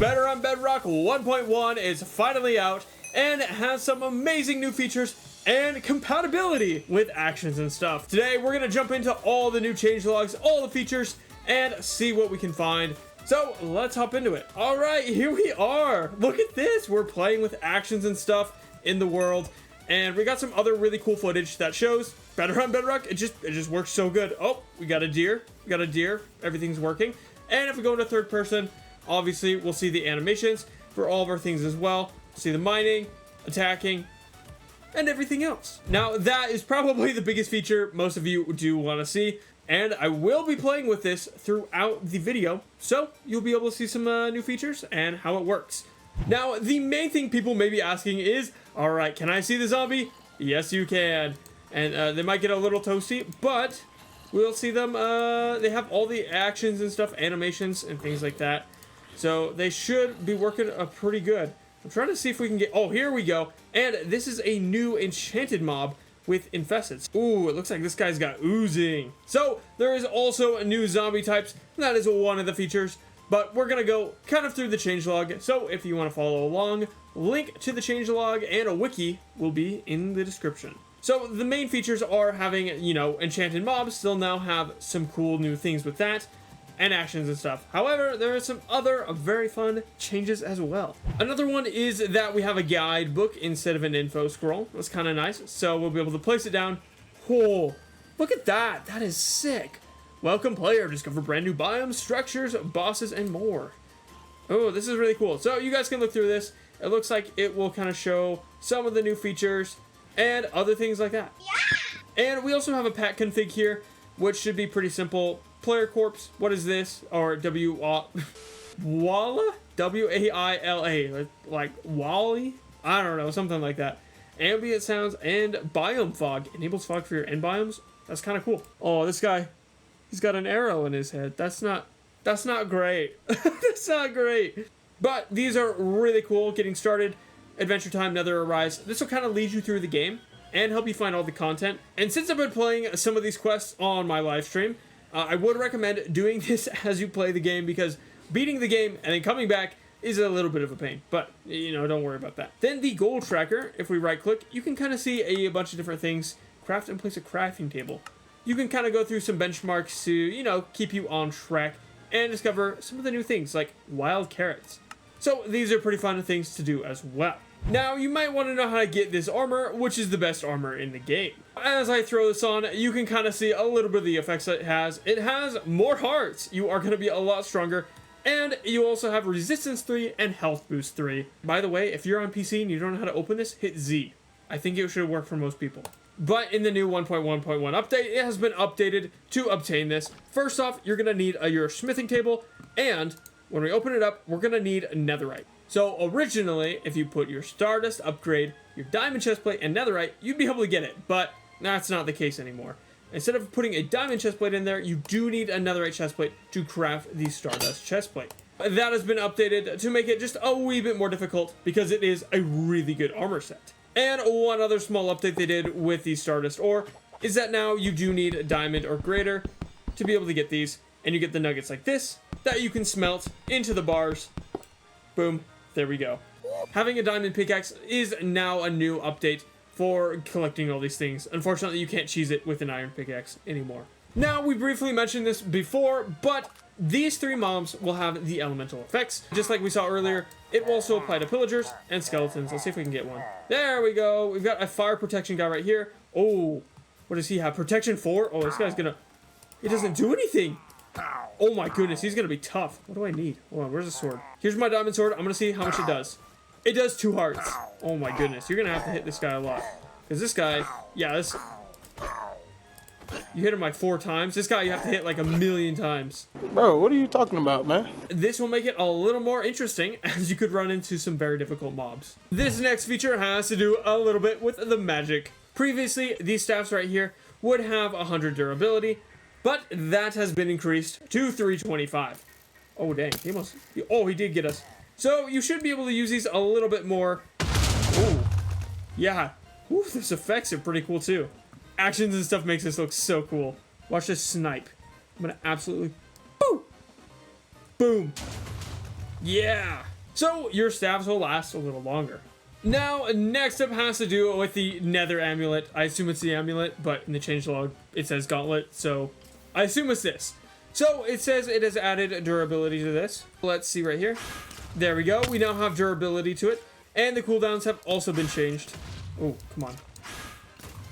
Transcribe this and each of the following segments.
Better on Bedrock 1.1 is finally out, and it has some amazing new features and compatibility with actions and stuff. Today, we're gonna jump into all the new changelogs, all the features, and see what we can find. So let's hop into it. All right, here we are. Look at this. We're playing with actions and stuff in the world, and we got some other really cool footage that shows better on Bedrock. It just works so good. Oh, we got a deer. We got a deer. Everything's working. And if we go into third person, obviously we'll see the animations for all of our things as well. See the mining, attacking, and everything else. Now that is probably the biggest feature most of you do want to see, and I will be playing with this throughout the video, so you'll be able to see some new features and how it works. Now the main thing people may be asking is, all right, can I see the zombie? Yes, you can. And they might get a little toasty, but we'll see them. They have all the actions and stuff, animations and things like that, so they should be working pretty good. I'm trying to see if we can get... Oh, here we go. And this is a new enchanted mob with infesteds. Ooh, it looks like this guy's got oozing. So there is also new zombie types. That is one of the features. But we're going to go kind of through the changelog. So if you want to follow along, link to the changelog and a wiki will be in the description. So the main features are having, you know, enchanted mobs still now have some cool new things with that. And actions and stuff. However, there are some other very fun changes as well. Another one is that we have a guidebook instead of an info scroll. That's kind of nice. So we'll be able to place it down. Whoa, look at that. That is sick. Welcome player, discover brand new biomes, structures, bosses, and more. Oh, this is really cool. So you guys can look through this. It looks like it will kind of show some of the new features and other things like that. Yeah! And we also have a pack config here, which should be pretty simple. Player corpse, what is this? Or Walla? W-A-I-L-A, like Wally? I don't know, something like that. Ambient sounds and biome fog. Enables fog for your end biomes. That's kind of cool. Oh, this guy, he's got an arrow in his head. That's not great. That's not great. But these are really cool. Getting started, Adventure Time, Nether Arise. This will kind of lead you through the game and help you find all the content. And since I've been playing some of these quests on my live stream, I would recommend doing this as you play the game, because beating the game and then coming back is a little bit of a pain, but you know, don't worry about that. Then the goal tracker, if we right click, you can kind of see a bunch of different things. Craft and place a crafting table. You can kind of go through some benchmarks to, you know, keep you on track and discover some of the new things like wild carrots. So these are pretty fun things to do as well. Now, you might want to know how to get this armor, which is the best armor in the game. As I throw this on, you can kind of see a little bit of the effects that it has. It has more hearts. You are going to be a lot stronger. And you also have resistance 3 and health boost 3. By the way, if you're on PC and you don't know how to open this, hit Z. I think it should work for most people. But in the new 1.1.1 update, it has been updated to obtain this. First off, you're going to need your smithing table. And when we open it up, we're going to need netherite. So originally, if you put your Stardust upgrade, your diamond chestplate, and netherite, you'd be able to get it, but that's not the case anymore. Instead of putting a diamond chestplate in there, you do need a netherite chestplate to craft the Stardust chestplate. That has been updated to make it just a wee bit more difficult, because it is a really good armor set. And one other small update they did with the Stardust ore is that now you do need a diamond or greater to be able to get these, and you get the nuggets like this that you can smelt into the bars. Boom. There we go. Having a diamond pickaxe is now a new update for collecting all these things. Unfortunately, you can't cheese it with an iron pickaxe anymore. Now, we briefly mentioned this before, but these 3 mobs will have the elemental effects. Just like we saw earlier, it will also apply to pillagers and skeletons. Let's see if we can get one. There we go. We've got a fire protection guy right here. Oh, what does he have? Protection 4? Oh, this guy's gonna... He doesn't do anything. Oh my goodness, he's gonna be tough. What do I need? Hold on, where's the sword? Here's my diamond sword. I'm gonna see how much it does. It does 2 hearts. Oh my goodness, you're gonna have to hit this guy a lot. Because this guy, yeah, this... You hit him like 4 times. This guy you have to hit like 1,000,000 times. Bro, what are you talking about, man? This will make it a little more interesting, as you could run into some very difficult mobs. This next feature has to do a little bit with the magic. Previously, these staffs right here would have 100 durability, but that has been increased to 325. Oh, dang. He almost... Oh, he did get us. So, you should be able to use these a little bit more. Oh, yeah. Ooh, those effects are pretty cool, too. Actions and stuff makes this look so cool. Watch this snipe. I'm gonna absolutely... Boom! Boom! Yeah! so your staves will last a little longer. Now, next up has to do with the Nether Amulet. I assume it's the Amulet, but in the changelog it says Gauntlet, so I assume it's this. So it says it has added durability to this. Let's see right here. There we go. We now have durability to it, and the cooldowns have also been changed. Oh, come on.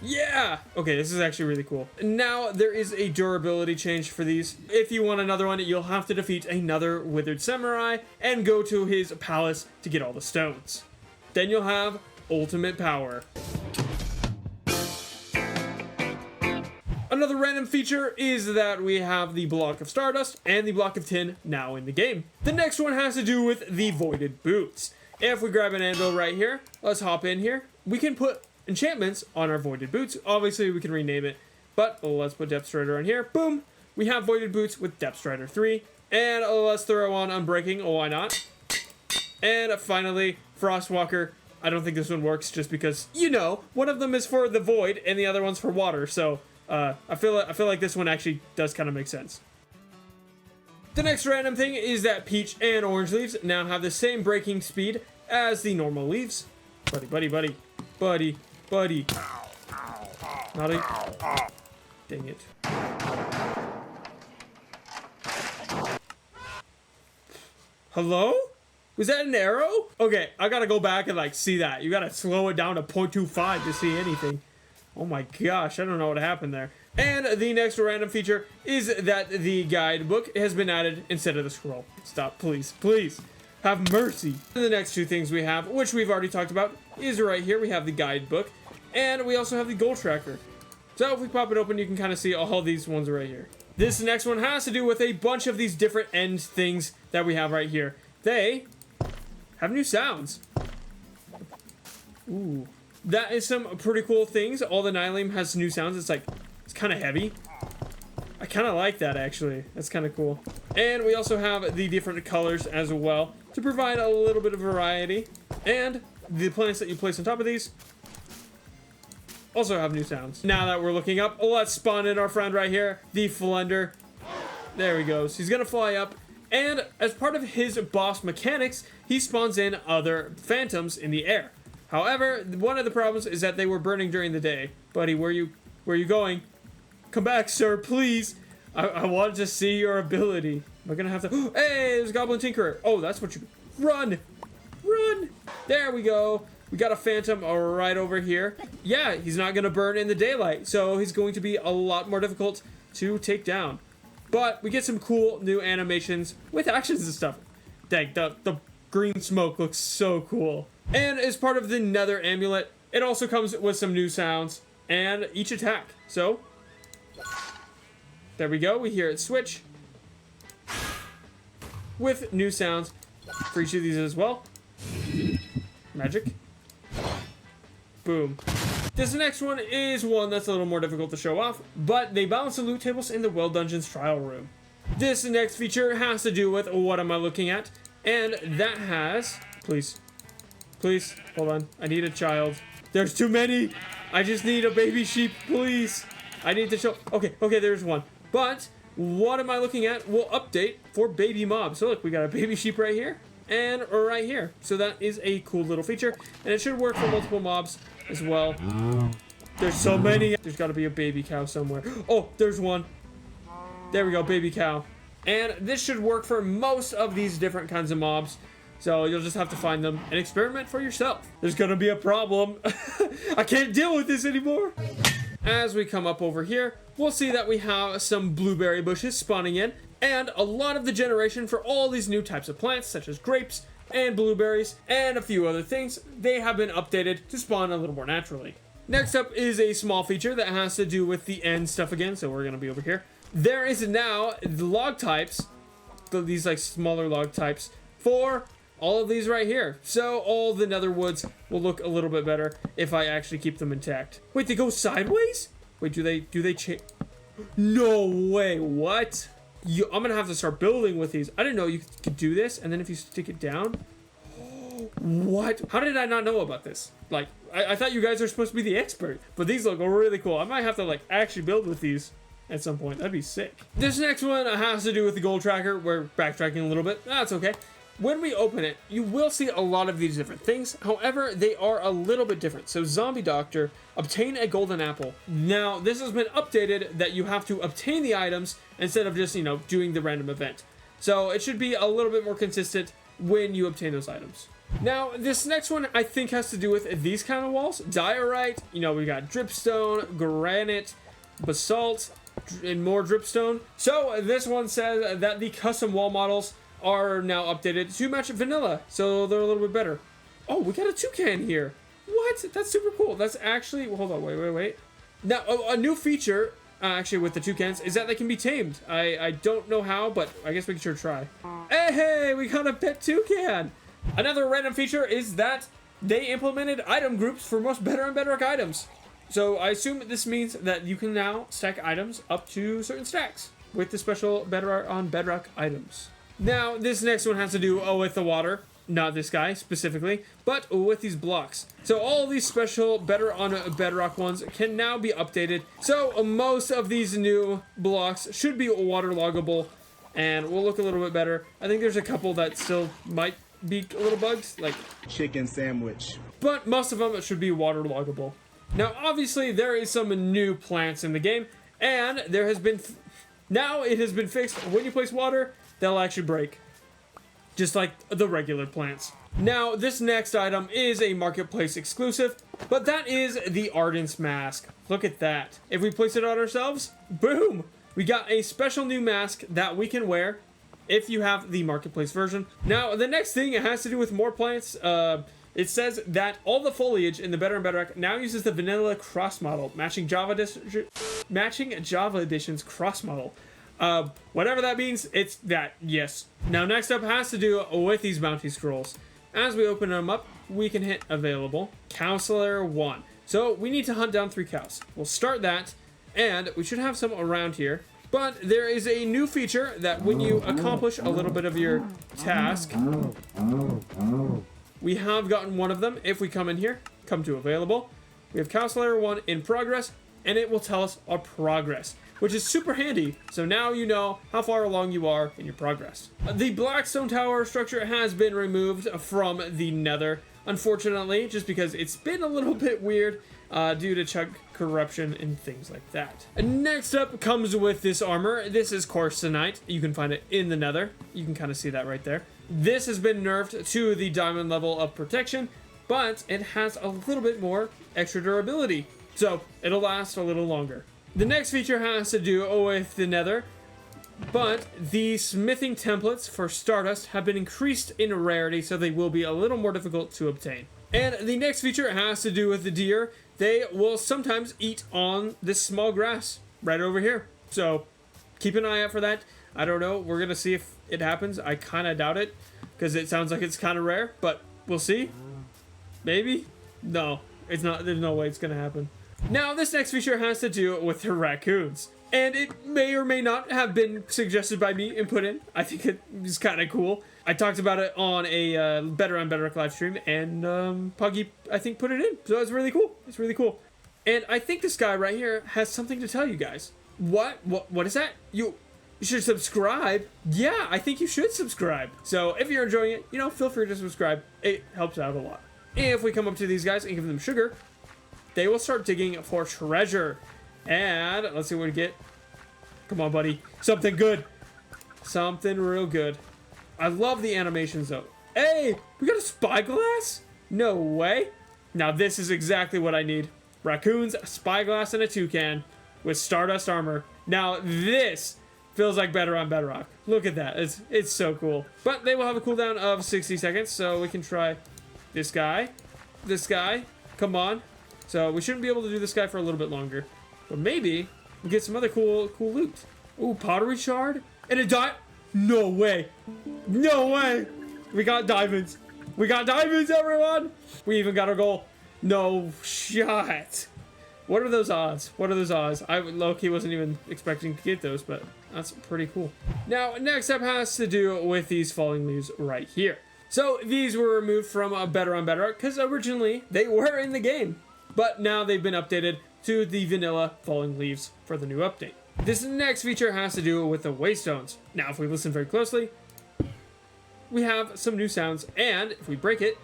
Yeah! Okay, this is actually really cool. Now, there is a durability change for these. If you want another one, you'll have to defeat another Withered Samurai and go to his palace to get all the stones. Then you'll have ultimate power. Another random feature is that we have the block of Stardust and the block of tin now in the game. The next one has to do with the Voided Boots. If we grab an anvil right here, let's hop in here. We can put enchantments on our Voided Boots. Obviously, we can rename it, but let's put Depth Strider on here. Boom! We have Voided Boots with Depth Strider 3. And let's throw on Unbreaking. Oh, why not? And finally, Frostwalker. I don't think this one works just because, you know, one of them is for the void and the other one's for water. So I feel like this one actually does kind of make sense. The next random thing is that Peach and Orange leaves now have the same breaking speed as the normal leaves. Buddy, buddy, buddy. Buddy, buddy. Not a... Dang it. Hello? Was that an arrow? Okay, I gotta go back and like see that. You gotta slow it down to 0.25 to see anything. Oh my gosh, I don't know what happened there. And the next random feature is that the guidebook has been added instead of the scroll. Stop, please, please. Have mercy. The next two things we have, which we've already talked about, is right here. We have the guidebook, and we also have the goal tracker. So if we pop it open, you can kind of see all these ones right here. This next one has to do with a bunch of these different end things that we have right here. They have new sounds. Ooh. That is some pretty cool things. All the Nyleme has new sounds. It's kind of heavy. I kind of like that, actually. That's kind of cool. And we also have the different colors as well to provide a little bit of variety. And the plants that you place on top of these also have new sounds. Now that we're looking up, let's spawn in our friend right here, the Flender. There he goes. He's going to fly up. And as part of his boss mechanics, he spawns in other phantoms in the air. However, one of the problems is that they were burning during the day. Buddy, where are you going? Come back, sir, please. I want to see your ability. Am I gonna have to... Hey, there's Goblin Tinkerer. Oh, that's what you... Run! Run! There we go. We got a phantom right over here. Yeah, he's not gonna burn in the daylight, so he's going to be a lot more difficult to take down. But we get some cool new animations with actions and stuff. Dang, the green smoke looks so cool. And as part of the Nether Amulet, it also comes with some new sounds and each attack. So, there we go. We hear it switch with new sounds for each of these as well. Magic. Boom. This next one is one that's a little more difficult to show off, but they balance the loot tables in the Well Dungeons trial room. This next feature has to do with what am I looking at, and that has... Please, hold on. I need a child. There's too many. I just need a baby sheep, please. I need to show... Okay, there's one. But what am I looking at will update for baby mobs. So look, we got a baby sheep right here and right here. So that is a cool little feature, and it should work for multiple mobs as well. There's so many. There's got to be a baby cow somewhere. Oh, there's one. There we go, baby cow. And this should work for most of these different kinds of mobs. So you'll just have to find them and experiment for yourself. There's gonna be a problem. I can't deal with this anymore. As we come up over here, we'll see that we have some blueberry bushes spawning in, and a lot of the generation for all these new types of plants, such as grapes and blueberries, and a few other things, they have been updated to spawn a little more naturally. Next up is a small feature that has to do with the end stuff again, so we're gonna be over here. There is now the log types, these like smaller log types, for all of these right here. So all the nether woods will look a little bit better if I actually keep them intact. Wait, they go sideways? Wait, do they change? No way, what? I'm gonna have to start building with these. I didn't know you could do this, and then if you stick it down, what? How did I not know about this? Like, I thought you guys are supposed to be the expert, but these look really cool. I might have to like actually build with these at some point. That'd be sick. This next one has to do with the goal tracker. We're backtracking a little bit. That's okay. when we open it, you will see a lot of these different things. However, they are a little bit different. So Zombie Doctor, obtain a golden apple. Now, this has been updated that you have to obtain the items instead of just, doing the random event. So it should be a little bit more consistent when you obtain those items. Now, this next one I think has to do with these kind of walls. Diorite, we got dripstone, granite, basalt, and more dripstone. So this one says that the custom wall models are now updated to match vanilla, so they're a little bit better. Oh, we got a toucan here. What? That's super cool. That's actually, hold on, wait. Now, a new feature, actually, with the toucans is that they can be tamed. I don't know how, but I guess we can sure try. Hey, we got a pet toucan. Another random feature is that they implemented item groups for most Bedrock and Bedrock items. So I assume this means that you can now stack items up to certain stacks with the special Bedrock on Bedrock items. Now, this next one has to do with the water. Not this guy specifically, but with these blocks. So all of these special Bedrock on Bedrock ones can now be updated. So most of these new blocks should be waterloggable and will look a little bit better. I think there's a couple that still might be a little bugged, like chicken sandwich. But most of them should be waterloggable. Now, obviously, there is some new plants in the game, and there has been... now it has been fixed. When you place water, they'll actually break. Just like the regular plants. Now, this next item is a marketplace exclusive, but that is the Ardent's Mask. Look at that. If we place it on ourselves, boom! We got a special new mask that we can wear if you have the marketplace version. Now, the next thing has to do with more plants. It says that all the foliage in the Bedrock and Bedrock now uses the vanilla cross model, matching Java Edition's cross model. Whatever that means, it's that, yes. Now, next up has to do with these bounty scrolls. As we open them up, we can hit available. Counselor 1. So we need to hunt down 3 cows. We'll start that, and we should have some around here. But there is a new feature that when you accomplish a little bit of your task, we have gotten one of them. If we come in here, come to available, we have Counselor 1 in progress, and it will tell us our progress, which is super handy. So now you know how far along you are in your progress. The Blackstone Tower structure has been removed from the Nether, unfortunately, just because it's been a little bit weird due to chunk corruption and things like that. And next up comes with this armor. This is Corstenite. You can find it in the Nether. You can kind of see that right there. This has been nerfed to the diamond level of protection, but it has a little bit more extra durability, so it'll last a little longer. The next feature has to do with the Nether, but the smithing templates for Stardust have been increased in rarity, so they will be a little more difficult to obtain. And the next feature has to do with the deer. They will sometimes eat on this small grass right over here, so keep an eye out for that. I don't know. We're going to see if it happens. I kind of doubt it because it sounds like it's kind of rare, but we'll see. Maybe? No, it's not. There's no way it's going to happen. Now, this next feature has to do with the raccoons. And it may or may not have been suggested by me and put in. I think it is kind of cool. I talked about it on a Better on Bedrock live stream, and Puggy, I think, put it in. So it's really cool. It's really cool. And I think this guy right here has something to tell you guys. What is that? You should subscribe. Yeah, I think you should subscribe. So if you're enjoying it, feel free to subscribe. It helps out a lot. If we come up to these guys and give them sugar, they will start digging for treasure. And let's see what we get. Come on, buddy. Something good. Something real good. I love the animations, though. Hey, we got a spyglass? No way. Now, this is exactly what I need. Raccoons, a spyglass, and a toucan with Stardust armor. Now, this feels like Better on Bedrock. Look at that. It's so cool. But they will have a cooldown of 60 seconds, so we can try this guy. This guy. Come on. So we shouldn't be able to do this guy for a little bit longer. But maybe we'll get some other cool loot. Ooh, pottery shard? And a no way. No way. We got diamonds. We got diamonds, everyone. We even got our goal. No shot. What are those odds? What are those odds? I low-key wasn't even expecting to get those, but that's pretty cool. Now, next up has to do with these falling leaves right here. So these were removed from Better on Bedrock because originally they were in the game, but now they've been updated to the vanilla falling leaves for the new update. This next feature has to do with the Waystones. Now, if we listen very closely, we have some new sounds, and if we break it,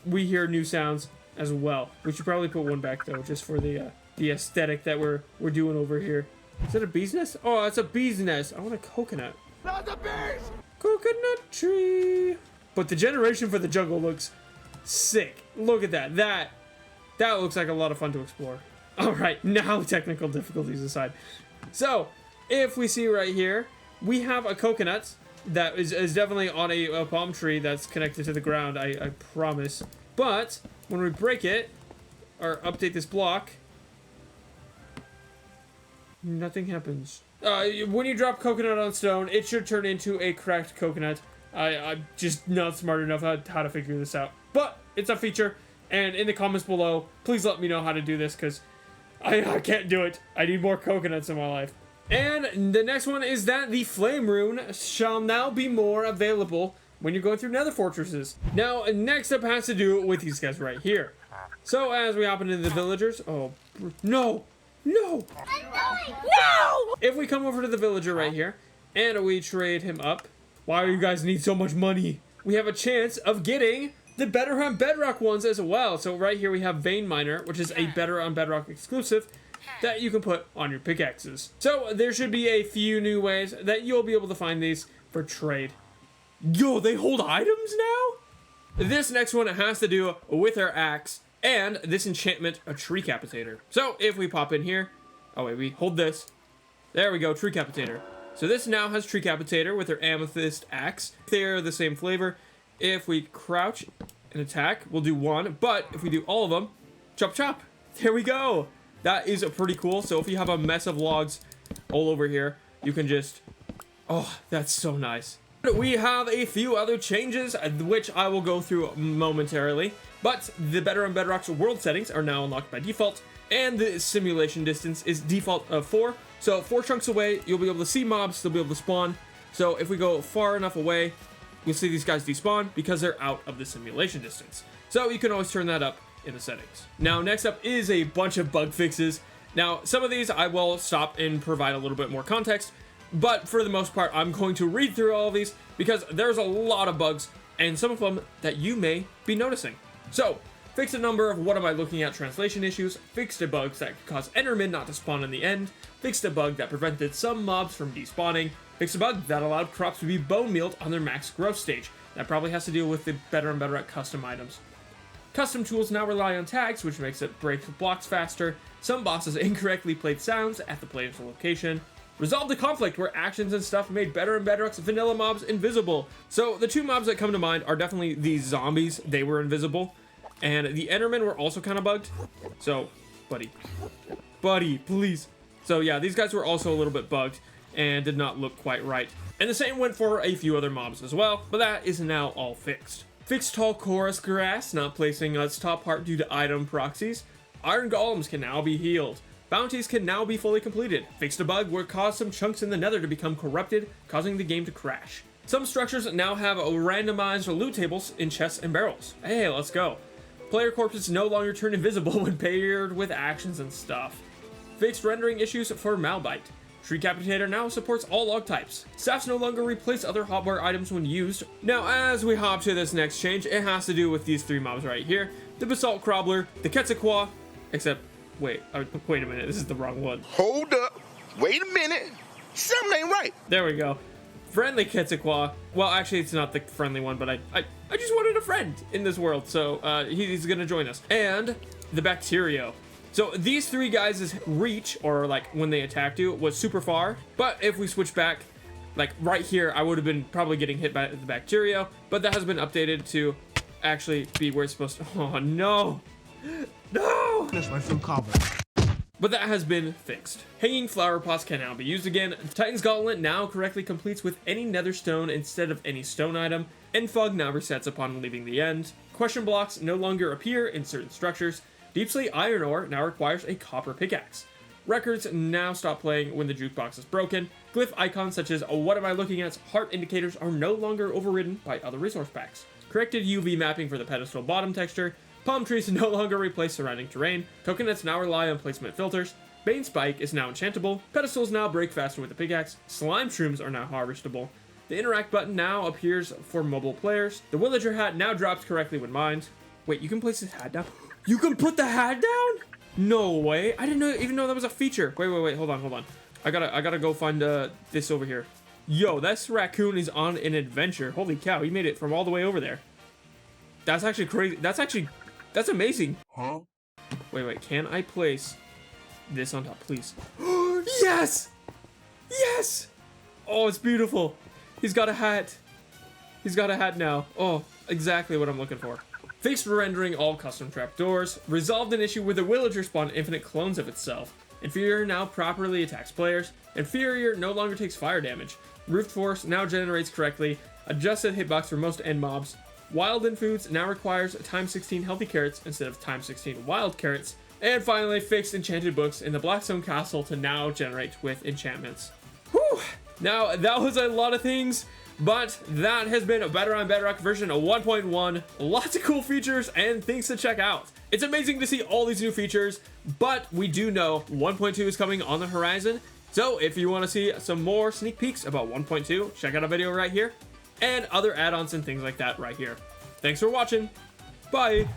we hear new sounds as well. We should probably put one back though, just for the aesthetic that we're doing over here. Is that a bee's nest? Oh, it's a bee's nest. I want a coconut. Not the bees! Coconut tree. But the generation for the jungle looks sick. Look at that. That looks like a lot of fun to explore. All right, now technical difficulties aside. So, if we see right here, we have a coconut that is definitely on a palm tree that's connected to the ground, I promise. But when we break it, or update this block, nothing happens. When you drop coconut on stone, it should turn into a cracked coconut. I'm just not smart enough how to figure this out. But it's a feature, and in the comments below, please let me know how to do this, because I can't do it. I need more coconuts in my life. And the next one is that the flame rune shall now be more available when you're going through nether fortresses. Now, next up has to do with these guys right here. So as we hop into the villagers, oh, no! No! No! If we come over to the villager right here, and we trade him up, why do you guys need so much money? We have a chance of getting the better on Bedrock ones as well. So right here we have Vein Miner, which is a better on Bedrock exclusive that you can put on your pickaxes. So there should be a few new ways that you'll be able to find these for trade. Yo, they hold items now? This next one has to do with our axe and this enchantment, a tree capitator. So if we pop in here, oh wait, we hold this. There we go, tree capitator. So this now has tree capitator with our amethyst axe. They're the same flavor. If we crouch and attack, we'll do one, but if we do all of them, chop chop. There we go. That is pretty cool. So if you have a mess of logs all over here, you can just, oh, that's so nice. We have a few other changes, which I will go through momentarily, but the Better on Bedrock's world settings are now unlocked by default, and the simulation distance is default of 4. So 4 chunks away, you'll be able to see mobs, they'll be able to spawn. So if we go far enough away, you'll see these guys despawn because they're out of the simulation distance. So you can always turn that up in the settings. Now, next up is a bunch of bug fixes. Now, some of these I will stop and provide a little bit more context, but for the most part, I'm going to read through all of these because there's a lot of bugs, and some of them that you may be noticing. So, fixed a number of what am I looking at translation issues, fixed a bug that could cause Endermen not to spawn in the end, fixed a bug that prevented some mobs from despawning, fixed a bug that allowed crops to be bone mealed on their max growth stage. That probably has to do with the Better and Bedrock custom items. Custom tools now rely on tags, which makes it break blocks faster. Some bosses incorrectly played sounds at the player's location. Resolved the conflict where actions and stuff made Better and Bedrock's vanilla mobs invisible. So the two mobs that come to mind are definitely these zombies. They were invisible. And the Endermen were also kind of bugged. So, buddy, please. So yeah, these guys were also a little bit bugged and did not look quite right. And the same went for a few other mobs as well, but that is now all fixed. Fixed tall chorus grass, not placing its top part due to item proxies. Iron golems can now be healed. Bounties can now be fully completed. Fixed a bug where caused some chunks in the nether to become corrupted, causing the game to crash. Some structures now have randomized loot tables in chests and barrels. Hey, let's go. Player corpses no longer turn invisible when paired with actions and stuff. Fixed rendering issues for Malbite. Tree Capitator now supports all log types. Staffs no longer replace other hotbar items when used. Now, as we hop to this next change, it has to do with these three mobs right here. The Basalt Crawler, the Quetzalcoatl, except, wait a minute, this is the wrong one. Hold up. Wait a minute. Something ain't right. There we go. Friendly Quetzalcoatl. Well, actually, it's not the friendly one, but I just wanted a friend in this world, so he's gonna join us. And the Bacterio. So these three guys' reach, or like when they attacked you, was super far. But if we switch back, like right here, I would have been probably getting hit by the Bacterio. But that has been updated to actually be where it's supposed to. Oh no, no! That's my food cobbler. But that has been fixed. Hanging flower pots can now be used again. Titan's Gauntlet now correctly completes with any nether stone instead of any stone item. And fog now resets upon leaving the end. Question blocks no longer appear in certain structures. Deep Slate Iron Ore now requires a copper pickaxe. Records now stop playing when the jukebox is broken. Glyph icons such as what am I looking at's heart indicators are no longer overridden by other resource packs. Corrected UV mapping for the pedestal bottom texture. Palm trees no longer replace surrounding terrain. Coconuts now rely on placement filters. Bane Spike is now enchantable. Pedestals now break faster with the pickaxe. Slime shrooms are now harvestable. The interact button now appears for mobile players. The Willager HAT now drops correctly when mined. Wait, you can place this hat down? You can put the hat down? No way. I didn't even know that was a feature. Wait. Hold on. I gotta go find this over here. Yo, this raccoon is on an adventure. Holy cow, he made it from all the way over there. That's actually crazy. That's amazing. Huh? Wait. Can I place this on top, please? Yes! Yes! Oh, it's beautiful. He's got a hat. He's got a hat now. Oh, exactly what I'm looking for. Fixed rendering all custom trapdoors. Resolved an issue where the Willager spawned infinite clones of itself. Inferior now properly attacks players. Inferior no longer takes fire damage. Roofed Force now generates correctly. Adjusted hitbox for most end mobs. Wild and Foods now requires times 16 healthy carrots instead of times 16 wild carrots. And finally, fixed enchanted books in the Blackstone Castle to now generate with enchantments. Whew! Now, that was a lot of things, but that has been Better on Bedrock version 1.1. Lots of cool features and things to check out. It's amazing to see all these new features, but we do know 1.2 is coming on the horizon. So if you want to see some more sneak peeks about 1.2, check out a video right here, and other add-ons and things like that right here. Thanks for watching. Bye.